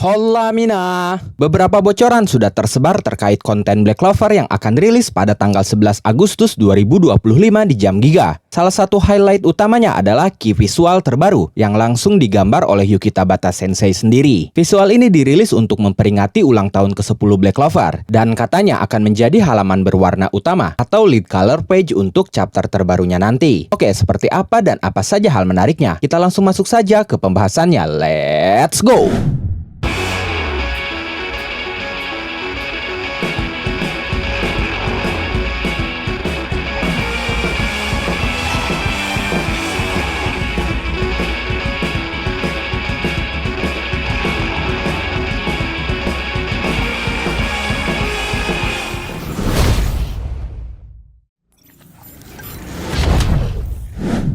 Hola Mina! Beberapa bocoran sudah tersebar terkait konten Black Clover yang akan rilis pada tanggal 11 Agustus 2025 di Jam Giga. Salah satu highlight utamanya adalah key visual terbaru yang langsung digambar oleh Yuki Tabata Sensei sendiri. Visual ini dirilis untuk memperingati ulang tahun ke-10 Black Clover dan katanya akan menjadi halaman berwarna utama atau lead color page untuk chapter terbarunya nanti. Oke, seperti apa dan apa saja hal menariknya? Kita langsung masuk saja ke pembahasannya. Let's go!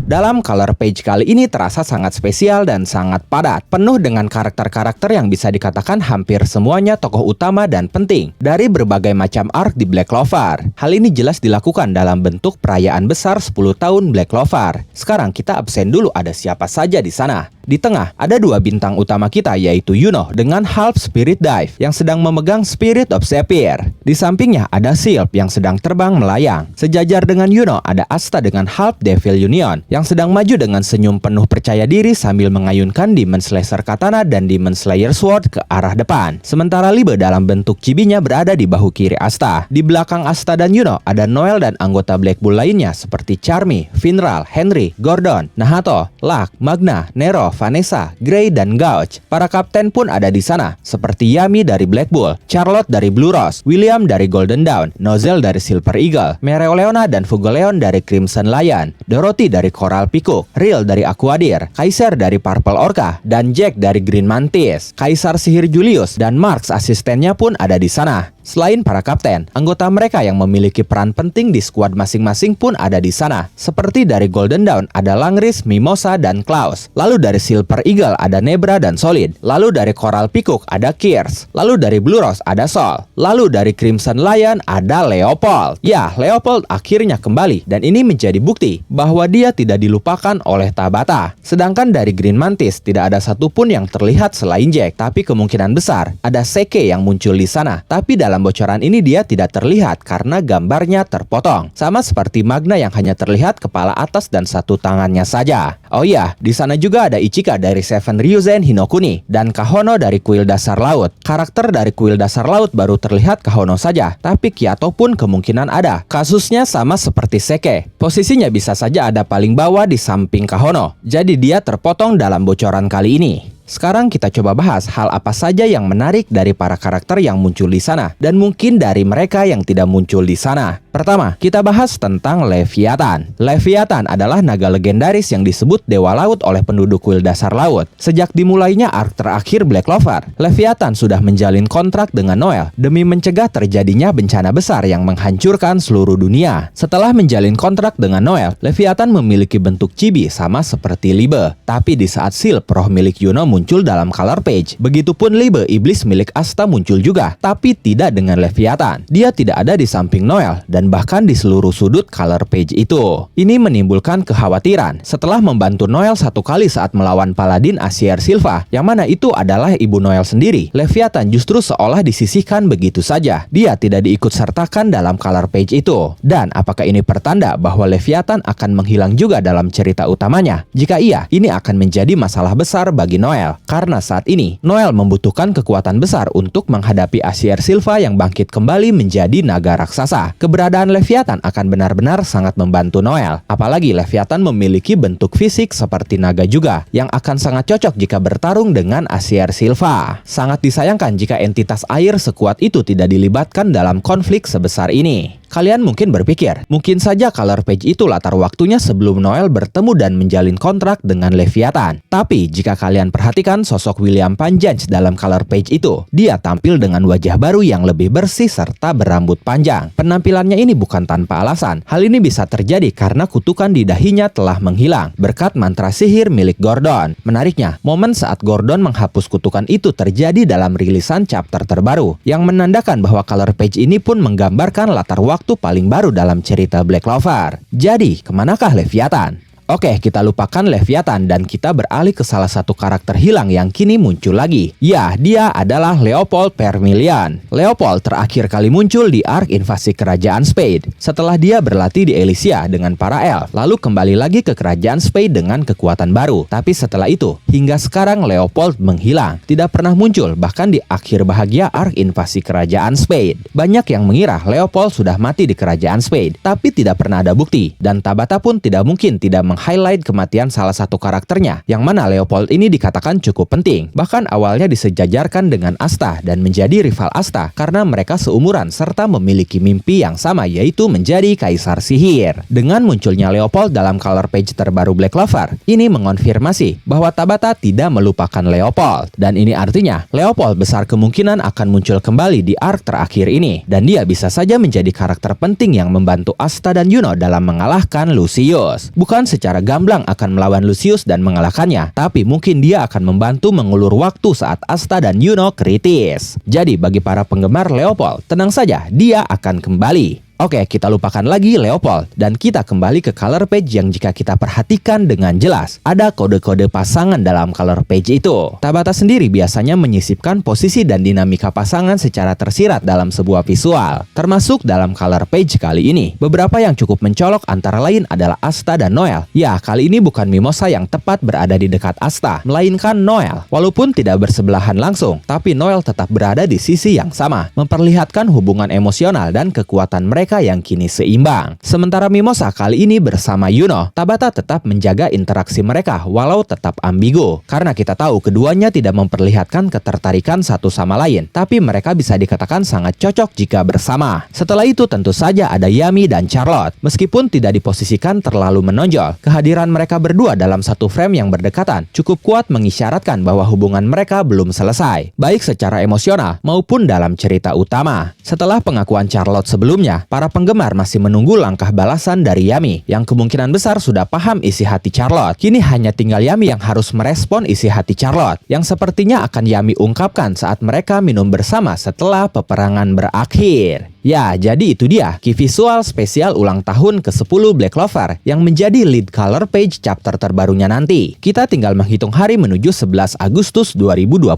Dalam color page kali ini terasa sangat spesial dan sangat padat, penuh dengan karakter-karakter yang bisa dikatakan hampir semuanya tokoh utama dan penting dari berbagai macam arc di Black Clover. Hal ini jelas dilakukan dalam bentuk perayaan besar 10 tahun Black Clover. Sekarang kita absen dulu, ada siapa saja di sana. Di tengah, ada dua bintang utama kita yaitu Yuno dengan Half Spirit Dive yang sedang memegang Spirit of Zephyr. Di sampingnya ada Sylph yang sedang terbang melayang. Sejajar dengan Yuno ada Asta dengan Half Devil Union yang sedang maju dengan senyum penuh percaya diri sambil mengayunkan Demon Slasher Katana dan Demon Slayer Sword ke arah depan. Sementara Libe dalam bentuk chibinya berada di bahu kiri Asta. Di belakang Asta dan Yuno ada Noel dan anggota Black Bull lainnya seperti Charmy, Finral, Henry, Gordon, Nahato, Luck, Magna, Nero, Vanessa, Grey, dan Gouge. Para kapten pun ada di sana, seperti Yami dari Black Bull, Charlotte dari Blue Rose, William dari Golden Dawn, Nozel dari Silver Eagle, Mereoleona dan Fugoleon dari Crimson Lion, Dorothy dari Coral Peacock, Real dari Aquadir, Kaiser dari Purple Orca, dan Jack dari Green Mantis. Kaisar Sihir Julius dan Marks asistennya pun ada di sana. Selain para kapten, anggota mereka yang memiliki peran penting di skuad masing-masing pun ada di sana. Seperti dari Golden Dawn ada Langris, Mimosa, dan Klaus. Lalu dari Silver Eagle ada Nebra dan Solid. Lalu dari Coral Peacock ada Kiers. Lalu dari Blue Rose ada Sol. Lalu dari Crimson Lion ada Leopold. Ya, Leopold akhirnya kembali dan ini menjadi bukti bahwa dia tidak dilupakan oleh Tabata. Sedangkan dari Green Mantis tidak ada satupun yang terlihat selain Jack, tapi kemungkinan besar ada Seke yang muncul di sana. Tapi dalam bocoran ini dia tidak terlihat karena gambarnya terpotong. Sama seperti Magna yang hanya terlihat kepala atas dan satu tangannya saja. Oh iya, di sana juga ada Ichika dari Seven Ryuzen Hinokuni dan Kahono dari kuil dasar laut. Karakter dari kuil dasar laut baru terlihat Kahono saja, tapi Kyato pun kemungkinan ada. Kasusnya sama seperti Seke. Posisinya bisa saja ada paling bawah di samping Kahono. Jadi dia terpotong dalam bocoran kali ini. Sekarang kita coba bahas hal apa saja yang menarik dari para karakter yang muncul di sana dan mungkin dari mereka yang tidak muncul di sana. Pertama, kita bahas tentang Leviathan. Leviathan adalah naga legendaris yang disebut dewa laut oleh penduduk kuil dasar laut. Sejak dimulainya arc terakhir Black Clover, Leviathan sudah menjalin kontrak dengan Noel demi mencegah terjadinya bencana besar yang menghancurkan seluruh dunia. Setelah menjalin kontrak dengan Noel, Leviathan memiliki bentuk chibi sama seperti Libe. Tapi di saat Sylph roh milik Yuno muncul dalam color page, begitupun Libe iblis milik Asta muncul juga, tapi tidak dengan Leviathan. Dia tidak ada di samping Noel dan bahkan di seluruh sudut color page itu. Ini menimbulkan kekhawatiran setelah membantu Noel satu kali saat melawan Paladin Asier Silva, yang mana itu adalah ibu Noel sendiri. Leviathan justru seolah disisihkan begitu saja. Dia tidak diikut sertakan dalam color page itu. Dan apakah ini pertanda bahwa Leviathan akan menghilang juga dalam cerita utamanya? Jika iya, ini akan menjadi masalah besar bagi Noel. Karena saat ini, Noel membutuhkan kekuatan besar untuk menghadapi Asier Silva yang bangkit kembali menjadi naga raksasa. Keberadaan Leviathan akan benar-benar sangat membantu Noel. Apalagi Leviathan memiliki bentuk fisik seperti naga juga, yang akan sangat cocok jika bertarung dengan Asier Silva. Sangat disayangkan jika entitas air sekuat itu tidak dilibatkan dalam konflik sebesar ini. Kalian mungkin berpikir, mungkin saja color page itu latar waktunya sebelum Noel bertemu dan menjalin kontrak dengan Leviathan. Tapi jika kalian perhatikan sosok William Panjang dalam color page itu, dia tampil dengan wajah baru yang lebih bersih serta berambut panjang. Penampilannya ini bukan tanpa alasan. Hal ini bisa terjadi karena kutukan di dahinya telah menghilang berkat mantra sihir milik Gordon. Menariknya, momen saat Gordon menghapus kutukan itu terjadi dalam rilisan chapter terbaru, yang menandakan bahwa color page ini pun menggambarkan latar waktu paling baru dalam cerita Black Clover. Jadi, kemanakah Leviathan? Oke, kita lupakan Leviathan dan kita beralih ke salah satu karakter hilang yang kini muncul lagi. Ya, dia adalah Leopold Vermilion. Leopold terakhir kali muncul di arc invasi kerajaan Spade setelah dia berlatih di Elysia dengan para elf, lalu kembali lagi ke kerajaan Spade dengan kekuatan baru. Tapi setelah itu, hingga sekarang Leopold menghilang, tidak pernah muncul bahkan di akhir bahagia arc invasi kerajaan Spade. Banyak yang mengira Leopold sudah mati di kerajaan Spade, tapi tidak pernah ada bukti, dan Tabata pun tidak mungkin tidak meng-highlight kematian salah satu karakternya, yang mana Leopold ini dikatakan cukup penting. Bahkan awalnya disejajarkan dengan Asta dan menjadi rival Asta karena mereka seumuran serta memiliki mimpi yang sama, yaitu menjadi kaisar sihir. Dengan munculnya Leopold dalam color page terbaru Black Clover, ini mengonfirmasi bahwa Tabata tidak melupakan Leopold, dan ini artinya Leopold besar kemungkinan akan muncul kembali di arc terakhir ini, dan dia bisa saja menjadi karakter penting yang membantu Asta dan Yuno dalam mengalahkan Lucius. Bukan secara gamblang akan melawan Lucius dan mengalahkannya, tapi mungkin dia akan membantu mengulur waktu saat Asta dan Yuno kritis. Jadi bagi para penggemar Leopold, tenang saja, dia akan kembali. Oke, kita lupakan lagi Leopold dan kita kembali ke color page yang jika kita perhatikan dengan jelas, ada kode-kode pasangan dalam color page itu. Tabata sendiri biasanya menyisipkan posisi dan dinamika pasangan secara tersirat dalam sebuah visual, termasuk dalam color page kali ini. Beberapa yang cukup mencolok antara lain adalah Asta dan Noel. Ya, kali ini bukan Mimosa yang tepat berada di dekat Asta, melainkan Noel. Walaupun tidak bersebelahan langsung, tapi Noel tetap berada di sisi yang sama, memperlihatkan hubungan emosional dan kekuatan mereka yang kini seimbang. Sementara Mimosa kali ini bersama Yuno, Tabata tetap menjaga interaksi mereka walau tetap ambigu. Karena kita tahu keduanya tidak memperlihatkan ketertarikan satu sama lain, tapi mereka bisa dikatakan sangat cocok jika bersama. Setelah itu tentu saja ada Yami dan Charlotte. Meskipun tidak diposisikan terlalu menonjol, kehadiran mereka berdua dalam satu frame yang berdekatan cukup kuat mengisyaratkan bahwa hubungan mereka belum selesai, baik secara emosional maupun dalam cerita utama. Setelah pengakuan Charlotte sebelumnya, para penggemar masih menunggu langkah balasan dari Yami, yang kemungkinan besar sudah paham isi hati Charlotte. Kini hanya tinggal Yami yang harus merespon isi hati Charlotte, yang sepertinya akan Yami ungkapkan saat mereka minum bersama setelah peperangan berakhir. Ya, jadi itu dia key visual spesial ulang tahun ke-10 Black Clover yang menjadi lead color page chapter terbarunya nanti. Kita tinggal menghitung hari menuju 11 Agustus 2025.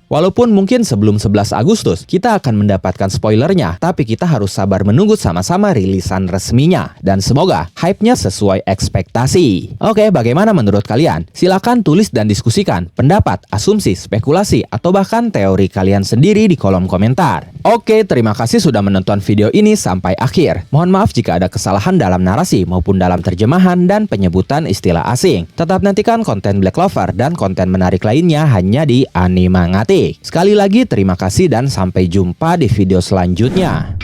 Walaupun mungkin sebelum 11 Agustus kita akan mendapatkan spoilernya, tapi kita harus sabar menunggu sama-sama rilisan resminya. Dan semoga hype-nya sesuai ekspektasi. Oke, bagaimana menurut kalian? Silahkan tulis dan diskusikan pendapat, asumsi, spekulasi, atau bahkan teori kalian sendiri di kolom komentar. Oke, terima kasih sudah menonton video ini sampai akhir. Mohon maaf jika ada kesalahan dalam narasi maupun dalam terjemahan dan penyebutan istilah asing. Tetap nantikan konten Black Clover dan konten menarik lainnya hanya di Animangatik. Sekali lagi terima kasih dan sampai jumpa di video selanjutnya.